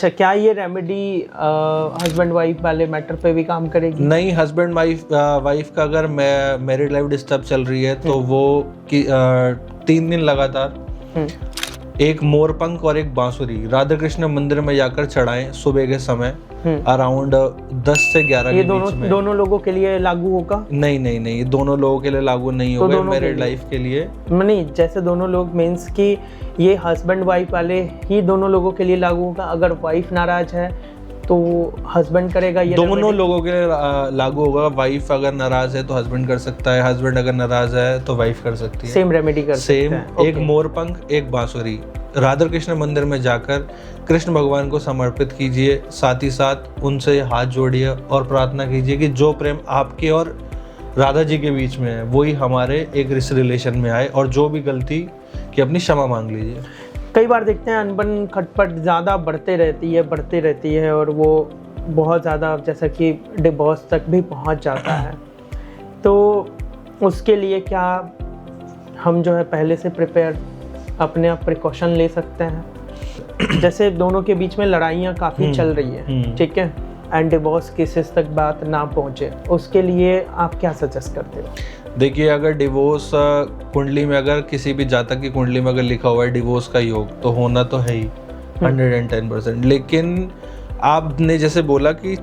अच्छा, क्या ये रेमेडी हस्बैंड वाइफ वाले मैटर पे भी काम करेगी? नहीं, हस्बैंड वाइफ का अगर मैरिड लाइफ डिस्टर्ब चल रही है तो वो 3 दिन लगातार एक मोरपंख और एक बांसुरी राधा कृष्ण मंदिर में जाकर चढ़ाएं सुबह के समय अराउंड 10 से 11 ये के बीच में। दोनों लोगों के लिए लागू होगा? नहीं, दोनों लोगों के लिए लागू नहीं होगा, मैरिड लाइफ के लिए नहीं। जैसे दोनों लोग मीन्स कि ये हस्बैंड वाइफ वाले ही दोनों लोगों के लिए लागू होगा? अगर वाइफ नाराज है तो हस्बैंड करेगा ये? दोनों लोगों के लिए लागू होगा। वाइफ अगर नाराज है तो हस्बैंड कर सकता है, हस्बैंड अगर नाराज है तो वाइफ कर सकती है। सेम रेमेडी कर सकते हैं। एक मोरपंख एक बांसुरी राधा कृष्ण मंदिर में जाकर कृष्ण भगवान को समर्पित कीजिए, साथ ही साथ उनसे हाथ जोड़िए और प्रार्थना कीजिए कि जो प्रेम आपके और राधा जी के बीच में है वही हमारे एक रिलेशन में आए, और जो भी गलती की अपनी क्षमा मांग लीजिए। कई बार देखते हैं अनबन खटपट ज़्यादा बढ़ती रहती है और वो बहुत ज़्यादा जैसा कि डिवोर्स तक भी पहुंच जाता है। तो उसके लिए क्या हम जो है पहले से प्रिपेयर अपने आप प्रिकॉशन ले सकते हैं? जैसे दोनों के बीच में लड़ाइयाँ काफ़ी चल रही है, ठीक है, एंड डिवोर्स केसेस तक बात ना पहुँचे, उसके लिए आप क्या सजेस्ट करते हो? देखिए, अगर डिवोर्स कुंडली में अगर किसी भी जातक की कुंडली में अगर लिखा हुआ है डिवोर्स का योग, तो होना तो है ही 110%। लेकिन आपने जैसे बोला कि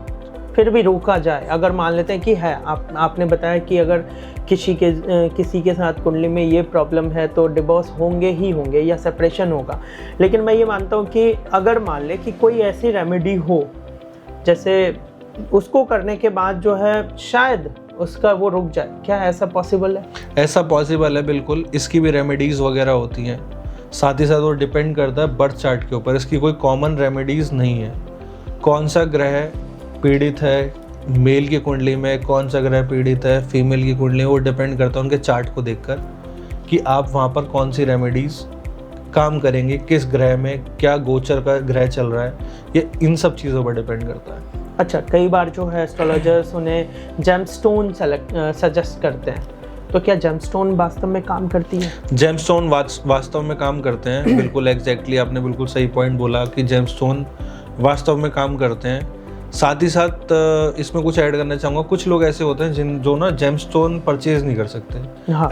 फिर भी रोका जाए, अगर मान लेते हैं कि है, आपने बताया कि अगर किसी के साथ कुंडली में ये प्रॉब्लम है तो डिवोर्स होंगे या सेपरेशन होगा। लेकिन मैं ये मानता हूँ कि अगर मान ले कि कोई ऐसी रेमेडी हो जैसे उसको करने के बाद जो है शायद उसका वो रुक जाए, क्या ऐसा पॉसिबल है? ऐसा पॉसिबल है, बिल्कुल। इसकी भी रेमेडीज़ वगैरह होती हैं, साथ ही साथ वो डिपेंड करता है बर्थ चार्ट के ऊपर। इसकी कोई कॉमन रेमेडीज़ नहीं है। कौन सा ग्रह पीड़ित है मेल की कुंडली में, कौन सा ग्रह पीड़ित है फीमेल की कुंडली में, वो डिपेंड करता है उनके चार्ट को देखकर कि आप वहाँ पर कौन सी रेमेडीज़ काम करेंगे, किस ग्रह में क्या गोचर का ग्रह चल रहा है, ये इन सब चीज़ों पर डिपेंड करता है। अच्छा, कई बार जो है एस्ट्रोलॉजर्स उन्हें जेमस्टोन सजेस्ट करते हैं, तो क्या जेमस्टोन वास्तव में काम करती है? जेमस्टोन वास्तव में काम करते हैं, बिल्कुल एग्जैक्टली आपने बिल्कुल सही पॉइंट बोला कि जेमस्टोन वास्तव में काम करते हैं। साथ ही साथ इसमें कुछ ऐड करना चाहूँगा, कुछ लोग ऐसे होते हैं जो ना जेमस्टोन परचेज नहीं कर सकते,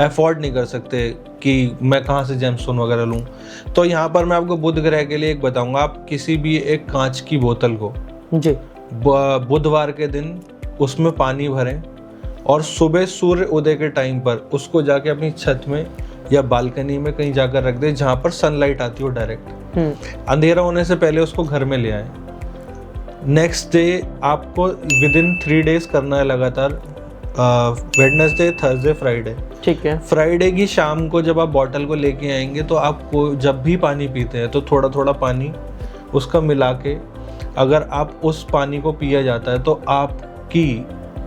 अफोर्ड नहीं कर सकते कि मैं कहाँ से जेमस्टोन वगैरह लूँ। तो यहाँ पर मैं आपको बुध ग्रह के लिए एक बताऊँगा, आप किसी भी एक कांच की बोतल को जी बुधवार के दिन उसमें पानी भरें और सुबह सूर्य उदय के टाइम पर उसको जाके अपनी छत में या बालकनी में कहीं जाकर रख दें जहाँ पर सनलाइट आती हो डायरेक्ट। अंधेरा होने से पहले उसको घर में ले आएं। नेक्स्ट डे आपको विदिन 3 डेज करना है लगातार, वेडनेसडे, थर्सडे, फ्राइडे। ठीक है। फ्राइडे की शाम को जब आप बॉटल को लेके आएंगे तो आपको जब भी पानी पीते हैं तो थोड़ा थोड़ा पानी उसका मिला के अगर आप उस पानी को पिया जाता है तो आपकी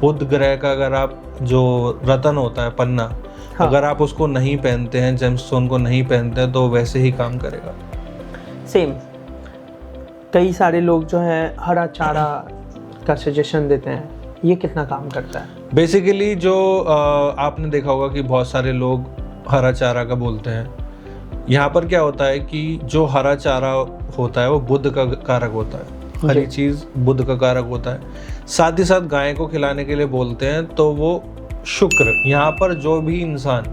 बुध ग्रह का अगर आप जो रतन होता है पन्ना, अगर आप उसको नहीं पहनते हैं, जेमस्टोन को नहीं पहनते हैं, तो वैसे ही काम करेगा। सेम कई सारे लोग जो है हरा चारा का सजेशन देते हैं, ये कितना काम करता है? बेसिकली जो आपने देखा होगा कि बहुत सारे लोग हरा चारा का बोलते हैं। यहाँ पर क्या होता है कि जो हरा चारा होता है वो बुध का कारक होता है, हरी चीज बुध का कारक होता है। साथ ही साथ गाय को खिलाने के लिए बोलते हैं तो वो शुक्र, यहाँ पर जो भी इंसान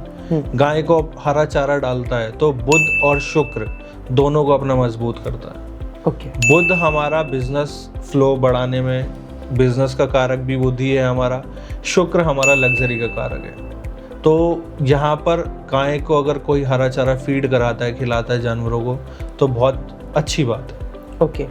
गाय को हरा चारा डालता है तो बुध और शुक्र दोनों को अपना मजबूत करता है। बुध हमारा बिजनेस फ्लो बढ़ाने में, बिजनेस का कारक भी बुध ही है हमारा, शुक्र हमारा लग्जरी का कारक है। तो यहाँ पर गाय को अगर कोई हरा चारा फीड कराता है, खिलाता है जानवरों को, तो बहुत अच्छी बात है। ओके।